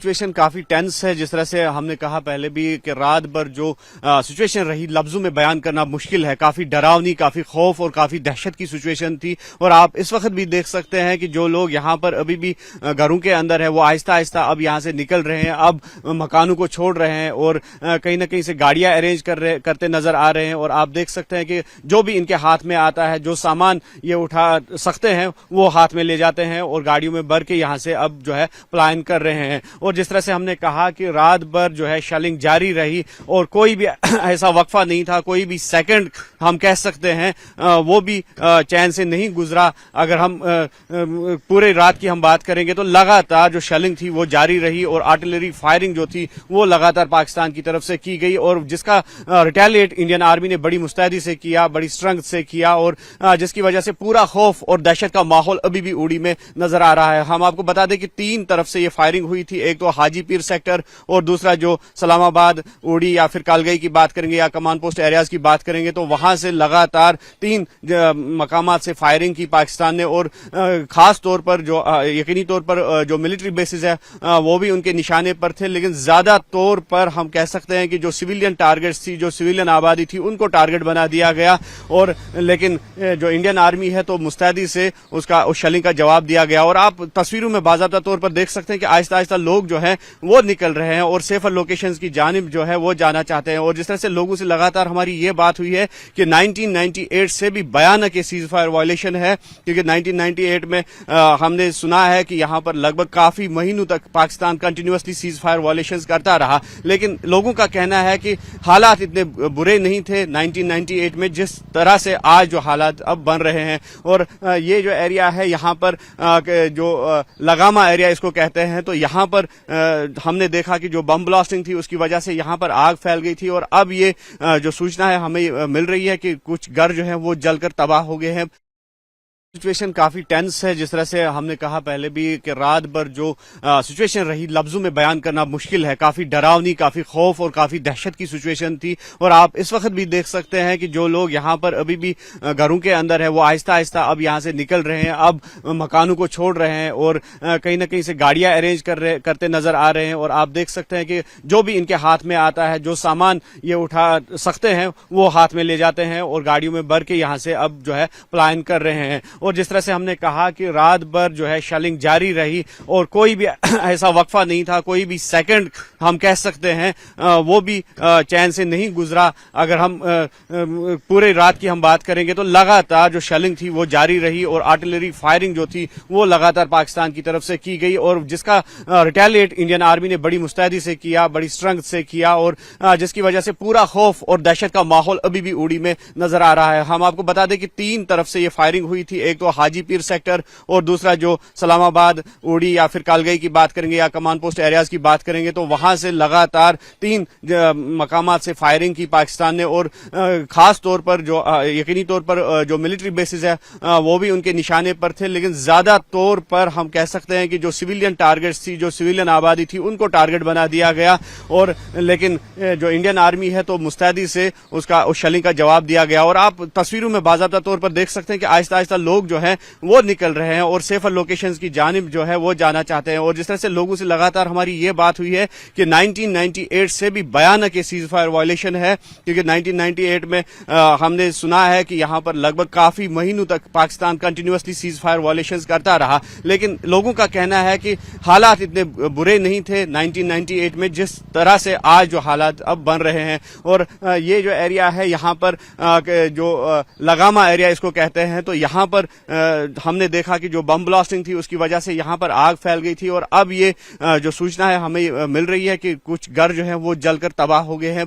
Situation काफी tense है। जिस तरह से हमने कहा पहले भी कि रात भर जो सिचुएशन रही लफ्जों में बयान करना मुश्किल है। काफी डरावनी, काफी खौफ और काफी दहशत की सिचुएशन थी। और आप इस वक्त भी देख सकते हैं कि जो लोग यहाँ पर अभी भी घरों के अंदर है वो आहिस्ता आहिस्ता अब यहाँ से निकल रहे हैं, अब मकानों को छोड़ रहे हैं और कहीं ना कहीं से गाड़ियां अरेंज करते नजर आ रहे हैं। और आप देख सकते हैं कि जो भी इनके हाथ में आता है, जो सामान ये उठा सकते हैं वो हाथ में ले जाते हैं और गाड़ियों में भर के यहाँ से अब जो है पलायन कर रहे हैं। और जिस तरह से हमने कहा कि रात भर जो है शेलिंग जारी रही और कोई भी ऐसा वक्फा नहीं था, कोई भी सेकंड हम कह सकते हैं वो भी चैन से नहीं गुजरा। अगर हम पूरे रात की हम बात करेंगे तो लगातार जो शेलिंग थी वो जारी रही और आर्टिलरी फायरिंग जो थी वो लगातार पाकिस्तान की तरफ से की गई और जिसका रिटेलिएट इंडियन आर्मी ने बड़ी मुस्तैदी से किया, बड़ी स्ट्रेंथ से किया और जिसकी वजह से पूरा खौफ और दहशत का माहौल अभी भी उड़ी में नजर आ रहा है। हम आपको बता दें कि 3 तरफ से ये फायरिंग हुई थी। एक तो हाजी पीर सेक्टर और दूसरा जो सलामाबाद, उड़ी या फिर कालगई की बात करेंगे या कमांड पोस्ट एरियाज की बात करेंगे तो वहां से लगातार 3 मकामात से फायरिंग की पाकिस्तान ने। और खास तौर पर जो यकीनी तौर पर जो मिलिट्री बेसिस है वो भी उनके निशाने पर थे, लेकिन ज्यादा तौर पर हम कह सकते हैं कि जो सिविलियन टारगेट्स थी, जो सिविलियन आबादी थी, उनको टारगेट बना दिया गया। और लेकिन जो इंडियन आर्मी है तो मुस्तैदी से उसका उस शेलिंग का जवाब दिया गया। और आप तस्वीरों में बाज़ाब्ता तौर पर देख सकते हैं कि आहिस्ता आहिस्ता लोग जो हैं वो निकल रहे हैं और सेफर लोकेशंस की जानिब जो है वो जाना चाहते हैं। और जिस तरह से लोगों से लगातार हमारी ये बात हुई है कि 1998 से भी भयानक ये सीज फायर वायलेशन है, क्योंकि 1998 में हमने सुना है कि यहाँ पर लगभग काफी महीनों तक Pakistan continuously cease fire violations करता रहा। लेकिन लोगों का कहना है कि हालात इतने बुरे नहीं थे 1998 में जिस तरह से आज जो हालात अब बन रहे हैं। और ये जो एरिया है यहाँ पर जो लगामा एरिया इसको कहते हैं, तो यहाँ पर हमने देखा कि जो बम ब्लास्टिंग थी उसकी वजह से यहाँ पर आग फैल गई थी। और अब ये जो सूचना है हमें मिल रही है कि कुछ घर जो है वो जलकर तबाह हो गए हैं। सिचुएशन काफी टेंस है। जिस तरह से हमने कहा पहले भी कि रात भर जो सिचुएशन रही लफ्जों में बयान करना मुश्किल है। काफी डरावनी, काफी खौफ और काफी दहशत की सिचुएशन थी। और आप इस वक्त भी देख सकते हैं कि जो लोग यहाँ पर अभी भी घरों के अंदर है वो आहिस्ता आहिस्ता अब यहाँ से निकल रहे हैं, अब मकानों को छोड़ रहे हैं और कहीं ना कहीं से गाड़ियां अरेंज करते नजर आ रहे हैं। और आप देख सकते हैं कि जो भी इनके हाथ में आता है, जो सामान ये उठा सकते हैं वो हाथ में ले जाते हैं और गाड़ियों में भर के यहाँ से अब जो है पलायन कर रहे हैं। और जिस तरह से हमने कहा कि रात भर जो है शेलिंग जारी रही और कोई भी ऐसा वक्फा नहीं था, कोई भी सेकंड हम कह सकते हैं वो भी चैन से नहीं गुजरा। अगर हम पूरे रात की हम बात करेंगे तो लगातार जो शेलिंग थी वो जारी रही और आर्टिलरी फायरिंग जो थी वो लगातार पाकिस्तान की तरफ से की गई और जिसका रिटेलिएट इंडियन आर्मी ने बड़ी मुस्तैदी से किया, बड़ी स्ट्रेंथ से किया और जिसकी वजह से पूरा खौफ और दहशत का माहौल अभी भी उड़ी में नजर आ रहा है। हम आपको बता दें कि 3 तरफ से ये फायरिंग हुई थी। एक तो हाजी पीर सेक्टर और दूसरा जो सलामाबाद, उड़ी या फिर कालगई की बात करेंगे या कमांड पोस्ट एरियाज की बात करेंगे तो वहां से लगातार 3 मकामात से फायरिंग की पाकिस्तान ने। और खास तौर पर जो यकीनी तौर पर जो मिलिट्री बेसिस है वो भी उनके निशाने पर थे, लेकिन ज्यादा तौर पर हम कह सकते हैं कि जो सिविलियन टारगेट्स थी, जो सिविलियन आबादी थी, उनको टारगेट बना दिया गया। और लेकिन जो इंडियन आर्मी है तो मुस्तैदी से उसका उस शेलिंग का जवाब दिया गया। और आप तस्वीरों में बाज़ाब्ता तौर पर देख सकते हैं कि आहिस्ता आहिस्ता लोग जो है वो निकल रहे हैं और सेफर लोकेशंस की जानिब जो है वो जाना चाहते हैं। और जिस तरह से लोगों से लगातार हमारी ये बात हुई है कि 1998 से भी भयानक ये सीज फायर वायलेशन है, क्योंकि 1998 में हमने सुना है कि यहाँ पर लगभग काफी महीनों तक Pakistan continuously cease fire violations करता रहा। लेकिन लोगों का कहना है कि हालात इतने बुरे नहीं थे 1998 में जिस तरह से आज जो हालात अब बन रहे हैं। और ये जो एरिया है यहाँ पर जो लगामा एरिया इसको कहते हैं, तो यहाँ पर हमने देखा कि जो बम ब्लास्टिंग थी उसकी वजह से यहाँ पर आग फैल गई थी। और अब ये जो सूचना है हमें मिल रही है कि कुछ घर जो है वो जलकर तबाह हो गए हैं।